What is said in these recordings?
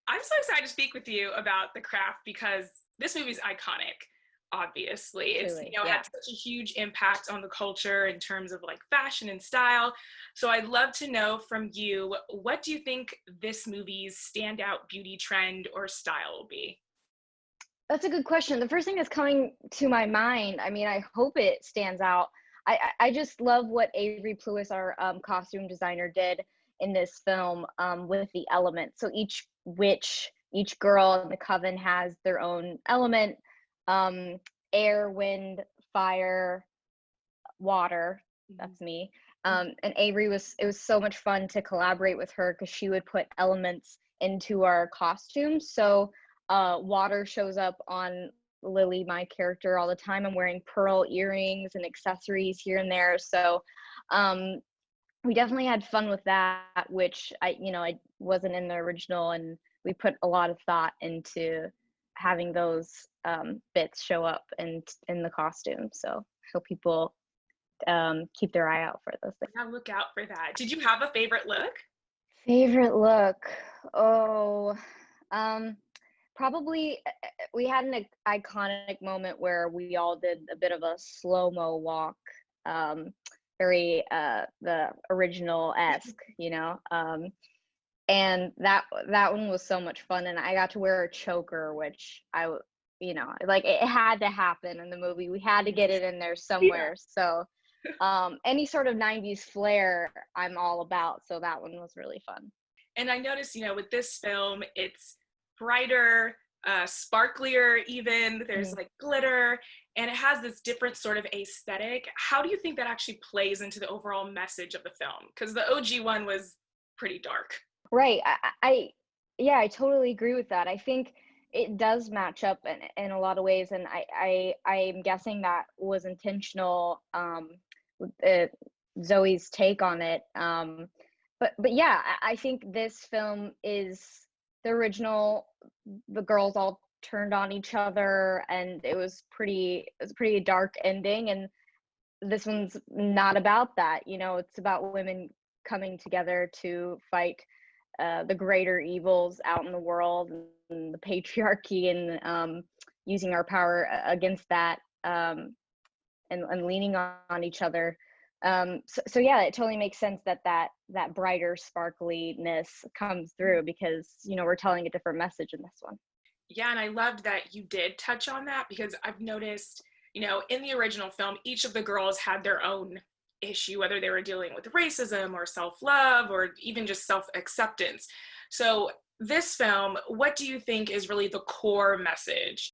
I'm so excited to speak with you about The Craft because this movie is iconic. Obviously, it's Truly, had yeah. such a huge impact on the culture in terms of like fashion and style. So I'd love to know from you, what do you think this movie's standout beauty trend or style will be? That's a good question. The first thing that's coming to my mind, I mean, I hope it stands out. I just love what Avery Plewis, our costume designer, did in this film with the elements. So each witch, each girl in the coven has their own element: um, air, wind, fire, water. Mhm. That's me. And Avery it was so much fun to collaborate with her because she would put elements into our costumes. So water shows up on Lily, my character, all the time. I'm wearing pearl earrings and accessories here and there. So um, we definitely had fun with that, which I wasn't in the original, and we put a lot of thought into having those bits show up in the costume. So I hope people keep their eye out for those things. Yeah, look out for that. Did you have a favorite look? Favorite look? Oh, um, probably we had an iconic moment where we all did a bit of a slow-mo walk, um, very the original esque, and that one was so much fun, and I got to wear a choker, which like it had to happen in the movie. We had to get it in there Yeah. somewhere. So any sort of 90s flair I'm all about, so that one was really fun. And I noticed, with this film, it's brighter, sparklier, even. There's Mm. like glitter, and it has this different sort of aesthetic. How do you think that actually plays into the overall message of the film? Because the OG one was pretty dark. Right. Yeah, I totally agree with that. I think it does match up in a lot of ways, and I'm guessing that was intentional, with Zoe's take on it. But yeah, I think this film is the original. The girls all turned on each other, and it was a pretty dark ending. And this one's not about that. It's about women coming together to fight the greater evils out in the world, and the patriarchy, and using our power against that, and leaning on each other. So yeah, it totally makes sense that brighter sparkliness comes through, because we're telling a different message in this one. Yeah, and I loved that you did touch on that because I've noticed, in the original film, each of the girls had their own issue, whether they were dealing with racism or self love or even just self acceptance. So, this film, what do you think is really the core message?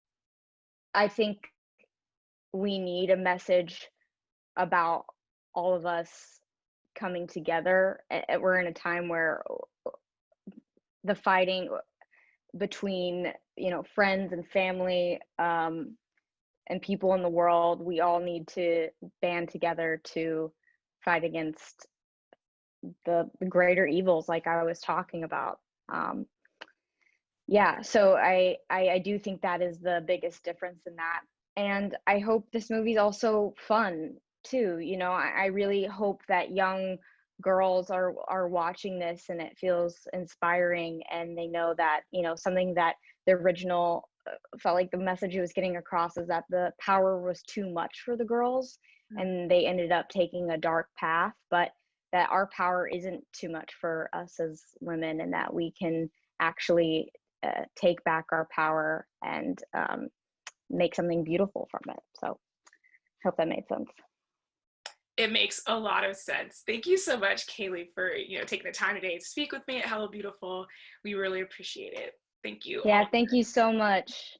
I think we need a message about all of us coming together. We're in a time where the fighting between friends and family, and people in the world, we all need to band together to fight against the greater evils, like I was talking about. Yeah, so I do think that is the biggest difference in that. And I hope this movie's also fun too. I really hope that young girls are watching this and it feels inspiring, and they know that, something that the original felt like the message it was getting across is that the power was too much for the girls, and they ended up taking a dark path, but that our power isn't too much for us as women, and that we can actually take back our power and make something beautiful from it. So hope that made sense. It makes a lot of sense. Thank you so much, Cailee, for taking the time today to speak with me at Hello Beautiful. We really appreciate it. Thank you. Yeah, thank you so much.